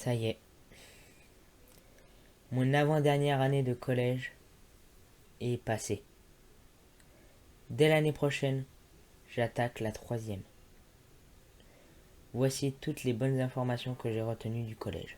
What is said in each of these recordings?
Ça y est. Mon avant-dernière année de collège est passée. Dès l'année prochaine, j'attaque la 3e. Voici toutes les bonnes informations que j'ai retenues du collège.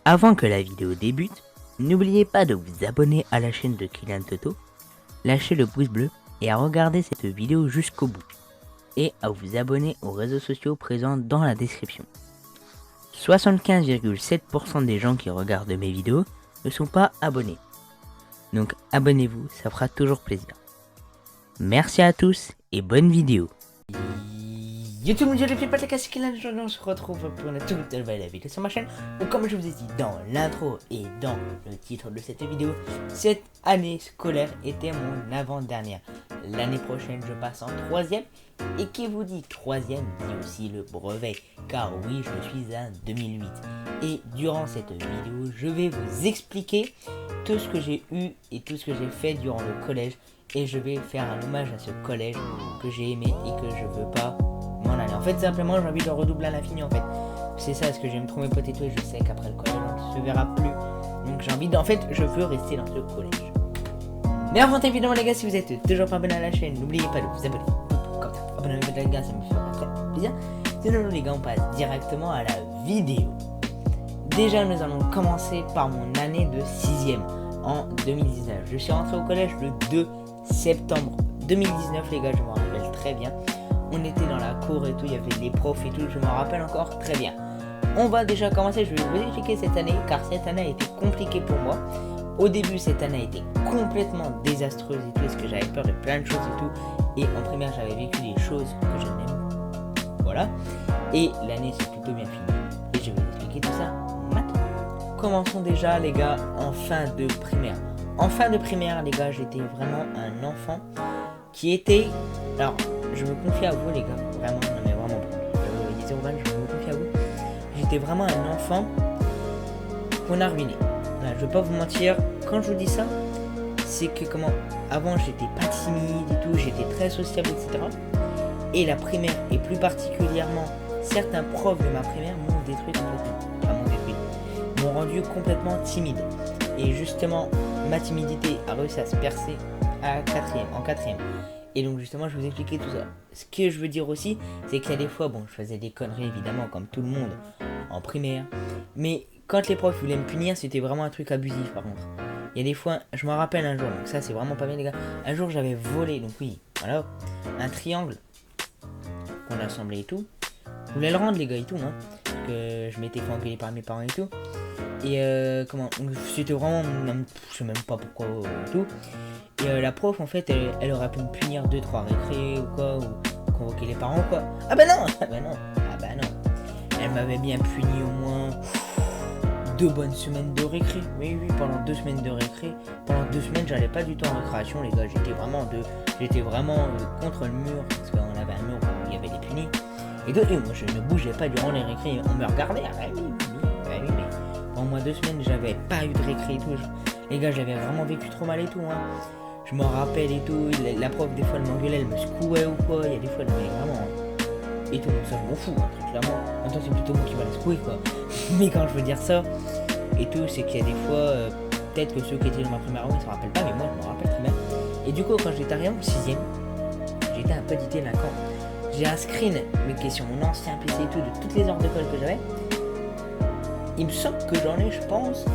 Avant que la vidéo débute, n'oubliez pas de vous abonner à la chaîne de Kylian Toto, lâcher le pouce bleu et à regarder cette vidéo jusqu'au bout, et à vous abonner aux réseaux sociaux présents dans la description. 75,7% des gens qui regardent mes vidéos ne sont pas abonnés. Donc abonnez-vous, ça fera toujours plaisir. Merci à tous et bonne vidéo. Yo tout le monde, je suis pas la casse Kylian, on se retrouve pour une toute nouvelle vidéo sur ma chaîne où, comme je vous ai dit dans l'intro et dans le titre de cette vidéo, cette année scolaire était mon avant-dernière. L'année prochaine je passe en 3e, et qui vous dit 3e dit aussi le brevet, car oui, je suis un 2008. Et durant cette vidéo je vais vous expliquer tout ce que j'ai eu et tout ce que j'ai fait durant le collège, et je vais faire un hommage à ce collège que j'ai aimé et que je veux pas m'en aller. En fait, simplement, j'ai envie de redoubler à l'infini, en fait. C'est ça, ce que j'aime trop mes potes et tout, et je sais qu'après le collège, on ne se verra plus. Donc j'ai envie en fait, je veux rester dans ce collège. Mais avant, évidemment, les gars, si vous êtes toujours pas abonné à la chaîne, n'oubliez pas de vous abonner. Comme ça, abonnez-vous, les gars, ça me fera très plaisir. Sinon, les gars, on passe directement à la vidéo. Déjà, nous allons commencer par mon année de 6e en 2019. Je suis rentré au collège le 2 septembre 2019, les gars, je me rappelle très bien. On était dans la cour et tout, il y avait les profs et tout, je me rappelle encore très bien. On va déjà commencer, je vais vous expliquer cette année, car cette année a été compliquée pour moi. Au début, cette année a été complètement désastreuse et tout, parce que j'avais peur de plein de choses et tout. Et en primaire, j'avais vécu des choses que je n'aime. Voilà. Et l'année s'est plutôt bien finie. Et je vais vous expliquer tout ça maintenant. Commençons déjà, les gars, en fin de primaire. En fin de primaire, les gars, j'étais vraiment un enfant qui était... Alors, je me confie à vous, les gars, vraiment, non mais vraiment pas. Je me confie à vous. J'étais vraiment un enfant qu'on a ruiné. Voilà, je vais pas vous mentir, quand je vous dis ça, c'est que avant j'étais pas timide et tout, j'étais très sociable, etc. Et la primaire, et plus particulièrement certains profs de ma primaire m'ont détruit complètement. Enfin, m'ont rendu complètement timide. Et justement, ma timidité a réussi à se percer en 4e. Et donc justement, je vais vous expliquer tout ça. Ce que je veux dire aussi, c'est qu'il y a des fois, je faisais des conneries évidemment, comme tout le monde, en primaire. Mais quand les profs voulaient me punir, c'était vraiment un truc abusif par contre. Il y a des fois, je me rappelle un jour, donc ça c'est vraiment pas bien les gars. Un jour j'avais volé, donc oui, voilà, un triangle qu'on a assemblé et tout. Je voulais le rendre les gars et tout, parce que je m'étais fait engueuler par mes parents et tout. Et c'était vraiment, je sais même pas pourquoi et tout. Et la prof en fait elle aurait pu me punir 2-3 récrés ou quoi, ou convoquer les parents quoi. Ah bah non. Elle m'avait bien puni au moins 2 bonnes semaines de récré. Oui, pendant 2 semaines de récré. Pendant 2 semaines j'allais pas du tout en récréation les gars. J'étais vraiment contre le mur, parce qu'on avait un mur où il y avait des punis. Et moi je ne bougeais pas durant les récrés. On me regardait, oui, mais pendant moins 2 semaines j'avais pas eu de récré et tout. Les gars, j'avais vraiment vécu trop mal et tout, Je m'en rappelle et tout. La prof, des fois, elle m'engueulait, elle me secouait ou quoi. Il y a des fois, elle m'avait vraiment... Et tout, ça, je m'en fous, très clairement. En même temps, c'est plutôt moi qui va la secouer, quoi. Mais quand je veux dire ça, et tout, c'est qu'il y a des fois... peut-être que ceux qui étaient dans ma première année ne se rappellent pas, mais moi, je me rappelle très bien. Et du coup, quand j'étais arrivé en 6e, j'étais un petit délinquant. J'ai un screen, mais qui est sur mon ancien PC et tout, de toutes les heures d'école que j'avais. Il me semble que j'en ai, je pense...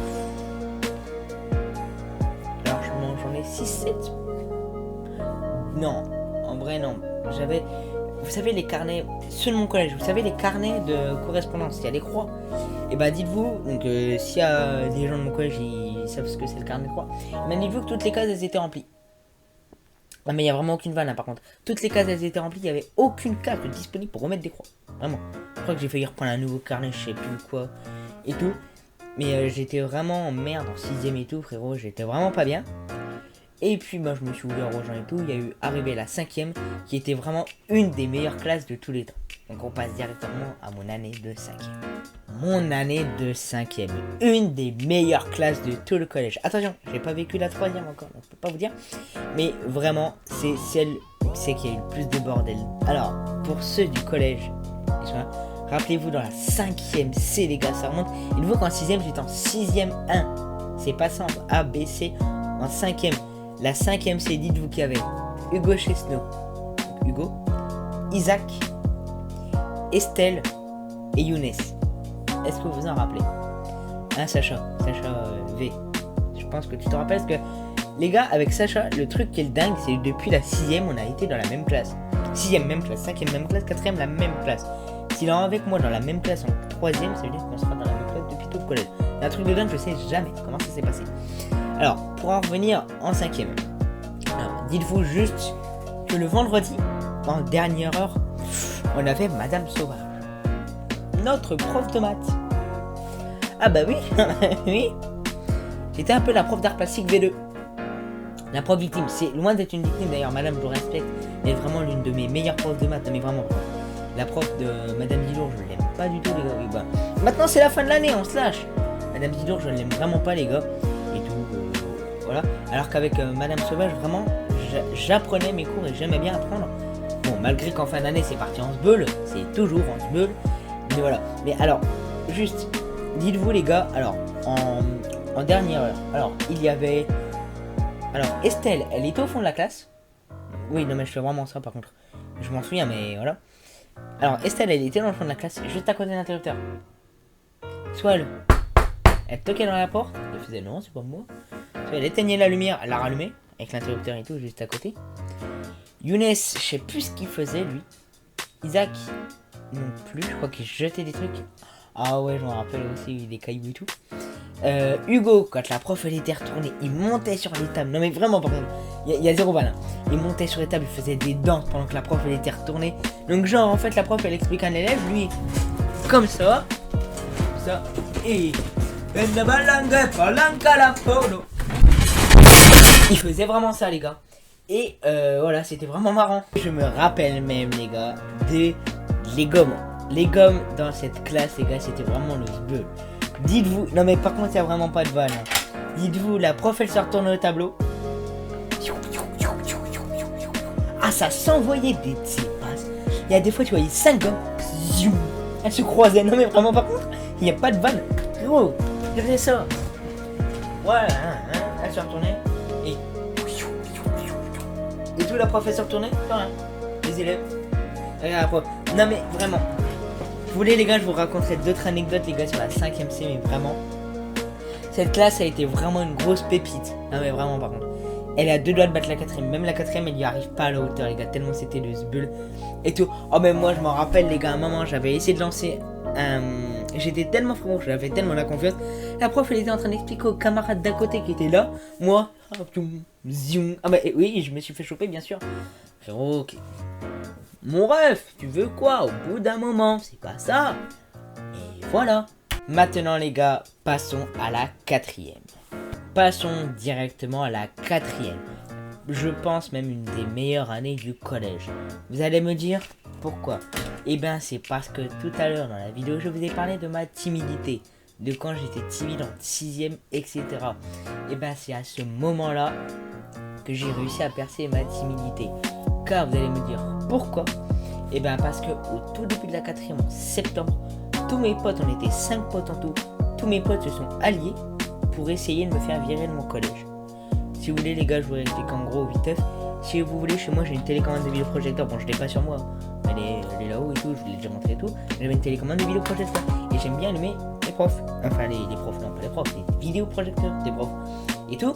J'en ai 6-7. Non, en vrai non. J'avais, vous savez les carnets, ceux de mon collège, vous savez les carnets de correspondance, il y a des croix. Et bah dites-vous, donc s'il y a des gens de mon collège, ils savent ce que c'est le carnet de croix. Mais dites-vous que toutes les cases elles étaient remplies. Ah mais il n'y a vraiment aucune vanne par contre. Toutes les cases elles étaient remplies, il n'y avait aucune case disponible pour remettre des croix. Vraiment. Je crois que j'ai failli reprendre un nouveau carnet, je sais plus quoi. Et tout. Mais j'étais vraiment en merde en 6e et tout frérot, j'étais vraiment pas bien. Et puis je me suis ouvert aux gens et tout. Il y a eu arrivé la 5e qui était vraiment une des meilleures classes de tous les temps. Donc on passe directement à mon année de 5e. Mon année de 5e, une des meilleures classes de tout le collège. Attention, j'ai pas vécu la 3e encore, donc je peux pas vous dire. Mais vraiment, c'est celle qui a eu le plus de bordel. Alors, pour ceux du collège, rappelez-vous dans la 5e C les gars, ça remonte. Il faut qu'en 6e j'étais en 6e 1. C'est pas simple, A, B, C. En 5e, la 5e C, dites-vous qu'il y avait Hugo Chesneau, Hugo, Isaac, Estelle et Younes. Est-ce que vous en rappelez? Sacha V. Je pense que tu te rappelles parce que les gars, avec Sacha, le truc qui est le dingue, c'est que depuis la 6e, on a été dans la même classe. 6e même classe, 5e même classe, 4e la même classe. S'il est avec moi dans la même classe en 3e, ça veut dire qu'on sera dans la même classe depuis tout le collège. Un truc de dingue, je sais jamais comment ça s'est passé. Alors, pour en revenir en 5e, dites-vous juste que le vendredi, en dernière heure, on avait Madame Sauvage, notre prof de maths. Ah bah oui, oui. J'étais un peu la prof d'art plastique V2. La prof victime, c'est loin d'être une victime d'ailleurs, madame, je vous respecte. Elle est vraiment l'une de mes meilleures profs de maths, mais vraiment. La prof de Madame Dilour, je l'aime pas du tout les gars. Oui, bah. Maintenant c'est la fin de l'année, on se lâche. Madame Dilour, je ne l'aime vraiment pas les gars. Et tout, voilà. Alors qu'avec Madame Sauvage, vraiment, j'apprenais mes cours et j'aimais bien apprendre. Bon, malgré qu'en fin d'année c'est parti en sbeul, c'est toujours en sbeul. Mais voilà. Mais alors, juste, dites-vous les gars, alors, en dernière heure, alors, il y avait... Alors, Estelle, elle était au fond de la classe. Oui, non mais je fais vraiment ça par contre. Je m'en souviens, mais voilà. Alors, Estelle, elle était dans le fond de la classe, juste à côté de l'interrupteur. Soit elle toquait dans la porte, elle faisait non, c'est pas moi. Soit elle éteignait la lumière, elle la rallumait, avec l'interrupteur et tout, juste à côté. Younes, je sais plus ce qu'il faisait lui. Isaac, non plus, je crois qu'il jetait des trucs. Ah ouais, je me rappelle aussi, des cailloux et tout. Hugo, quand la prof elle était retournée, il montait sur les tables. Non mais vraiment par contre, il y a zéro balle. Hein. Il montait sur les tables, il faisait des danses pendant que la prof elle était retournée. Donc genre en fait la prof elle explique à un élève, lui, comme ça, et il faisait vraiment ça les gars. Et voilà, c'était vraiment marrant. Je me rappelle même les gars de les gommes. Les gommes dans cette classe les gars, c'était vraiment le sbeul. Dites-vous, non mais par contre il n'y a vraiment pas de balle. Hein. Dites-vous, la prof elle se retourne au tableau. Ah ça s'envoyait des passes. Il y a des fois tu voyais 5 gommes. Elles se croisaient. Non mais vraiment par contre, il n'y a pas de balle. Gros, regardez ça. Voilà, hein, elle se retournait. Et tout la prof elle se retournait. Rien. Les élèves. Regarde la prof. Non mais vraiment. Vous voulez les gars, je vous raconterai d'autres anecdotes les gars sur la 5e C, mais vraiment. Cette classe a été vraiment une grosse pépite. Non mais vraiment par contre. Elle a 2 doigts de battre la 4e. Même la 4e elle n'y arrive pas à la hauteur les gars, tellement c'était le sbeul. Et tout. Oh mais moi je m'en rappelle les gars, à un moment j'avais essayé de lancer un... J'étais tellement frérot, j'avais tellement la confiance. La prof elle était en train d'expliquer aux camarades d'à côté qui étaient là. Moi, ah bah oui, je me suis fait choper bien sûr. Frérot, ok. Mon ref, tu veux quoi au bout d'un moment? C'est pas ça. Et voilà. Maintenant les gars, passons à la 4e. Passons directement à la 4e. Je pense même une des meilleures années du collège. Vous allez me dire pourquoi? Eh bien c'est parce que tout à l'heure dans la vidéo je vous ai parlé de ma timidité. De quand j'étais timide en 6e, etc. Et bien c'est à ce moment-là que j'ai réussi à percer ma timidité. Car vous allez me dire pourquoi? Et bien parce que au tout début de la 4e en septembre, tous mes potes, on était 5 potes en tout, tous mes potes se sont alliés pour essayer de me faire virer de mon collège. Si vous voulez les gars, je vous explique en gros vite. Si vous voulez, chez moi j'ai une télécommande de vidéoprojecteur. Bon, je l'ai pas sur moi, elle est là-haut et tout, je vous l'ai déjà montré et tout. J'avais une télécommande de vidéoprojecteur et j'aime bien allumer les profs. Enfin les profs, non pas les profs, les vidéoprojecteurs des profs et tout.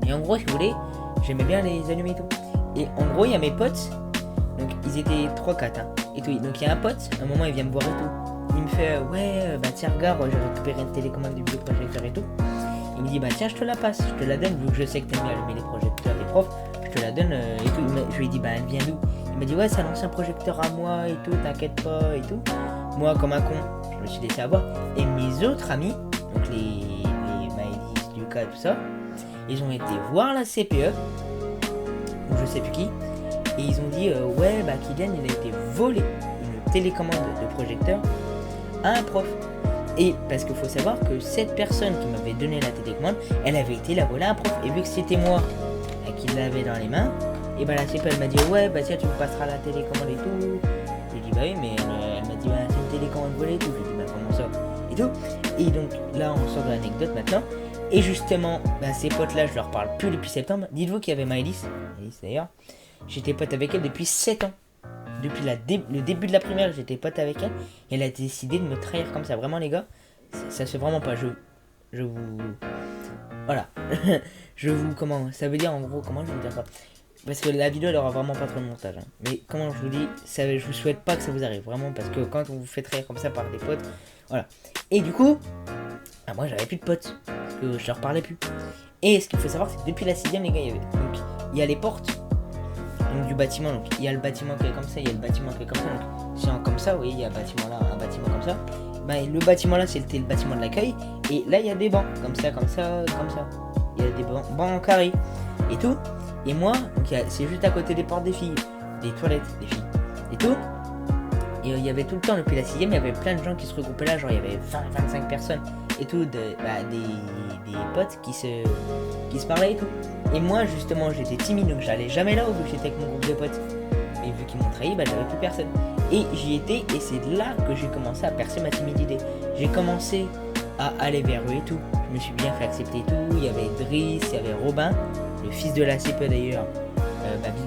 Et en gros, si vous voulez, j'aimais bien les allumer et tout. Et en gros, il y a mes potes, donc ils étaient 3-4 hein, et tout. Donc il y a un pote, à un moment il vient me voir et tout. Il me fait ouais, bah tiens regarde, j'ai récupéré une télécommande de vidéoprojecteur et tout. Il me dit bah tiens je te la passe, je te la donne vu que je sais que t'aimes bien allumer les projecteurs des profs, je te la donne et tout. Je lui ai dit bah elle vient d'où? Il m'a dit ouais c'est un ancien projecteur à moi et tout, t'inquiète pas et tout. Moi comme un con, je me suis laissé avoir. Et mes autres amis, donc les Maëlys, Lucas tout ça, Ils ont été voir la CPE, ou je sais plus qui, et ils ont dit ouais, bah Kylian il a été volé une télécommande de projecteur à un prof. Et parce qu'il faut savoir que cette personne qui m'avait donné la télécommande, elle avait été la voler à un prof. Et vu que c'était moi qui l'avais dans les mains, et bah la CPE elle m'a dit ouais bah tiens tu me passeras la télécommande et tout. Je lui ai dit bah oui mais elle m'a dit bah c'est une télécommande volée et tout. Je lui ai dit bah comment ça et tout. Et donc là on sort de l'anecdote maintenant. Et justement bah, ces potes là je leur parle plus depuis septembre. Dites-vous qu'il y avait Maëlys d'ailleurs. J'étais pote avec elle depuis 7 ans. Depuis le début de la primaire, j'étais pote avec elle. Et elle a décidé de me trahir comme ça. Vraiment, les gars, ça se fait vraiment pas. Je vous... Voilà. Je vous... Comment... Ça veut dire, en gros, comment je vous dire ça? Parce que la vidéo, elle aura vraiment pas trop de montage. Hein. Mais comment je vous dis, ça, je vous souhaite pas que ça vous arrive. Vraiment, parce que quand on vous fait trahir comme ça par des potes... Voilà. Et du coup... Bah, moi, j'avais plus de potes. Parce que je leur parlais plus. Et ce qu'il faut savoir, c'est que depuis la 6ème, les gars, il y a les portes... Donc, du bâtiment, donc il y a le bâtiment qui est comme ça, il y a le bâtiment qui est comme ça. Donc c'est comme ça, vous voyez, il y a un bâtiment là, un bâtiment comme ça. Bah, le bâtiment là, c'était le bâtiment de l'accueil. Et là, il y a des bancs, comme ça, comme ça, comme ça. Il y a des bancs en carré et tout. Et moi, c'est juste à côté des portes des filles, des toilettes des filles et tout. Et il y avait tout le temps, depuis la 6ème, il y avait plein de gens qui se regroupaient là, genre il y avait 20-25 personnes et tout, des potes qui se parlaient et tout. Et moi justement j'étais timide donc j'allais jamais là vu que j'étais avec mon groupe de potes. Et vu qu'ils m'ont trahi, bah j'avais plus personne. Et j'y étais et c'est là que j'ai commencé à percer ma timidité. J'ai commencé à aller vers eux et tout. Je me suis bien fait accepter et tout. Il y avait Driss, il y avait Robin, le fils de la CPE d'ailleurs.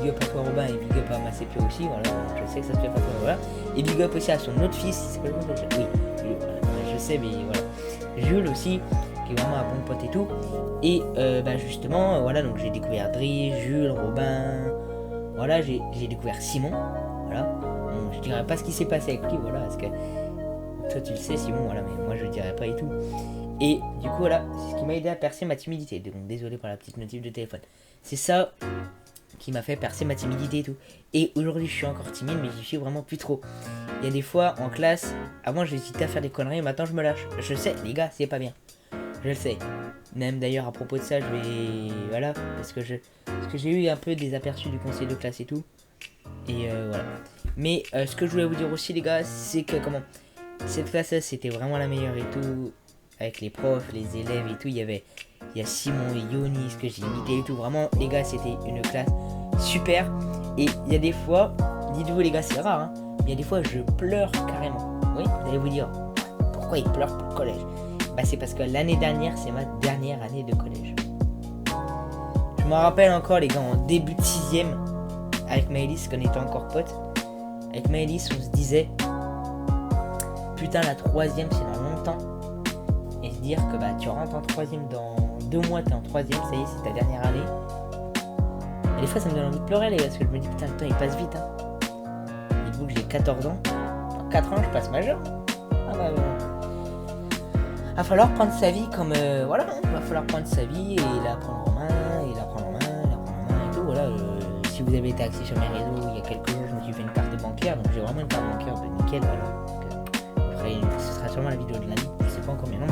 Big up à toi Robin et big up à ma CPE aussi. Voilà, je sais que ça se fait pas toi, voilà. Et big up aussi à son autre fils, il s'appelle comment? Oui, je sais mais voilà. Jules aussi, qui est vraiment un bon pote et tout. Et justement, voilà, donc j'ai découvert Driss, Jules, Robin, voilà, j'ai découvert Simon, voilà. Bon, je dirais pas ce qui s'est passé avec lui, voilà, parce que toi tu le sais Simon, voilà, mais moi je dirais pas et tout. Et du coup, voilà, c'est ce qui m'a aidé à percer ma timidité. Donc désolé pour la petite notif de téléphone. C'est ça qui m'a fait percer ma timidité et tout. Et aujourd'hui je suis encore timide, mais j'y suis vraiment plus trop. Il y a des fois en classe, avant j'hésitais à faire des conneries, maintenant je me lâche. Je sais, les gars, c'est pas bien. Je le sais. Même d'ailleurs à propos de ça, je vais... Voilà, parce que j'ai eu un peu des aperçus du conseil de classe et tout. Et voilà. Mais ce que je voulais vous dire aussi les gars, c'est que comment... Cette classe-là, c'était vraiment la meilleure et tout. Avec les profs, les élèves et tout. Il y a Simon et Yonis que j'ai imité et tout. Vraiment, les gars, c'était une classe super. Et il y a des fois, dites-vous les gars, c'est rare, hein, mais il y a des fois, je pleure carrément. Oui, vous allez vous dire, pourquoi il pleure pour le collège? Bah, c'est parce que l'année dernière, c'est ma dernière année de collège. Je me rappelle encore, les gars, en début de 6ème, avec Maëlys, qu'on était encore potes. Avec Maëlys, on se disait, putain, la 3ème, c'est dans longtemps. Et se dire que bah, tu rentres en 3ème dans 2 mois, t'es en 3ème, ça y est, c'est ta dernière année. Et des fois, ça me donne envie de pleurer, les gars, parce que je me dis, putain, le temps, il passe vite, hein. Dites-vous que j'ai 14 ans. Dans 4 ans, je passe majeur. Ah bah, va falloir prendre sa vie comme... voilà, hein, va falloir prendre sa vie et la prendre en main, et la prendre en main, et la prendre en main et tout, voilà. Si vous avez été axé sur mes réseaux, il y a quelques jours, je me suis fait une carte bancaire, donc j'ai vraiment une carte bancaire de nickel, voilà. Ce sera sûrement la vidéo de lundi, je sais pas encore, mais non,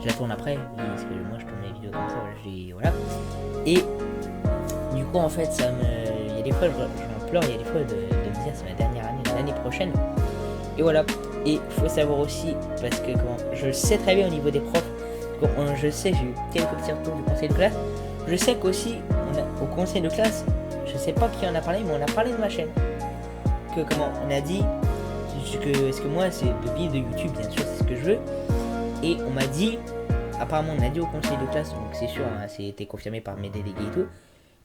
je la tourne après, parce que moi je tourne les vidéos comme ça, voilà. Et du coup, en fait, il y a des fois, j'en pleure, il y a des fois de me dire c'est ma dernière année, l'année prochaine. Et voilà. Et il faut savoir aussi, parce que je sais très bien au niveau des profs, je sais, j'ai eu quelques petits retours du conseil de classe. Je sais qu'aussi, au conseil de classe, je sais pas qui en a parlé, mais on a parlé de ma chaîne. On a dit, parce que moi, c'est de vivre de YouTube, bien sûr, c'est ce que je veux. Et on m'a dit, apparemment, on a dit au conseil de classe, donc c'est sûr, hein, c'était confirmé par mes délégués et tout,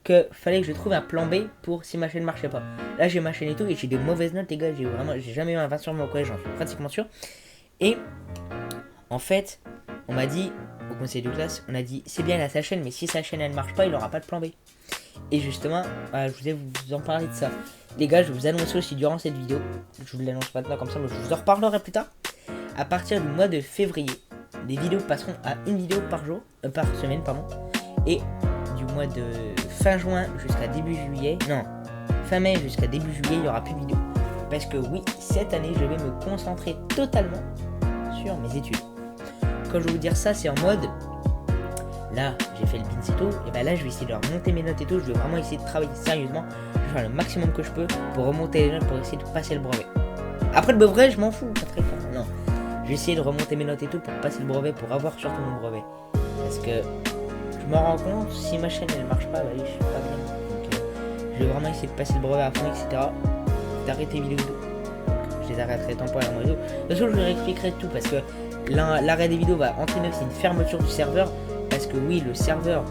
que fallait que je trouve un plan B pour si ma chaîne marchait pas. Là j'ai ma chaîne et tout et j'ai des mauvaises notes les gars, j'ai jamais eu un 20 sur mon collège, j'en suis pratiquement sûr. Et en fait, on m'a dit au conseil de classe, on a dit c'est bien il a sa chaîne mais si sa chaîne elle marche pas, il aura pas de plan B. Et justement, je voulais vous en parler de ça. Les gars, je vais vous annoncer aussi durant cette vidéo, je vous l'annonce maintenant comme ça, mais je vous en reparlerai plus tard. À partir du mois de février, les vidéos passeront à une vidéo par jour, par semaine pardon. Et du mois de fin juin jusqu'à début juillet, non, fin mai jusqu'à début juillet, il n'y aura plus de vidéo. Parce que oui, cette année, je vais me concentrer totalement sur mes études. Quand je vais vous dire ça, c'est en mode, là j'ai fait le bins et tout, et ben là je vais essayer de remonter mes notes et tout, je vais vraiment essayer de travailler sérieusement, je vais faire le maximum que je peux pour remonter les notes pour essayer de passer le brevet. Après le brevet je m'en fous, pas très fort, non. Je vais essayer de remonter mes notes et tout pour passer le brevet, pour avoir surtout mon brevet. Parce que je me rends compte, si ma chaîne elle marche pas, bah, je suis pas bien. Donc je vais vraiment essayer de passer le brevet à fond, etc. D'arrêter les vidéos. Je les arrêterai temporairement et tout. De toute façon, je leur expliquerai tout parce que l'arrêt des vidéos va entraîner aussi une fermeture du serveur. Parce que oui, le serveur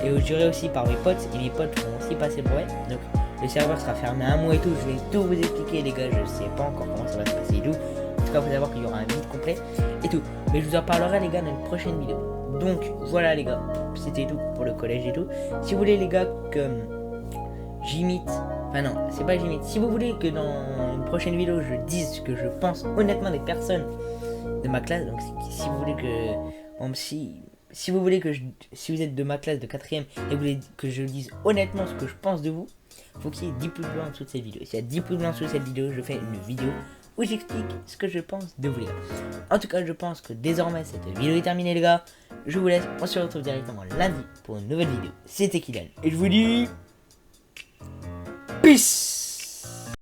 est géré aussi par mes potes et mes potes vont aussi passer le brevet. Donc le serveur sera fermé un mois et tout. Je vais tout vous expliquer, les gars. Je sais pas encore comment ça va se passer et tout. En tout cas, il faut savoir qu'il y aura un vide complet et tout. Mais je vous en parlerai, les gars, dans une prochaine vidéo. Donc voilà, les gars. C'était tout pour le collège et tout. Si vous voulez, les gars, que j'imite. Enfin non, c'est pas j'imite. Si vous voulez que dans une prochaine vidéo je dise ce que je pense honnêtement des personnes de ma classe, donc si vous voulez que si vous voulez que si vous êtes de ma classe de 4ème et vous voulez que je dise honnêtement ce que je pense de vous, faut qu'il y ait 10 pouces blancs en dessous de cette vidéo. S'il y a 10 pouces blancs en dessous de cette vidéo, je fais une vidéo où j'explique ce que je pense de vous, les gars. En tout cas, je pense que désormais cette vidéo est terminée, les gars. Je vous laisse, on se retrouve directement lundi pour une nouvelle vidéo. C'était Kylian et je vous dis peace.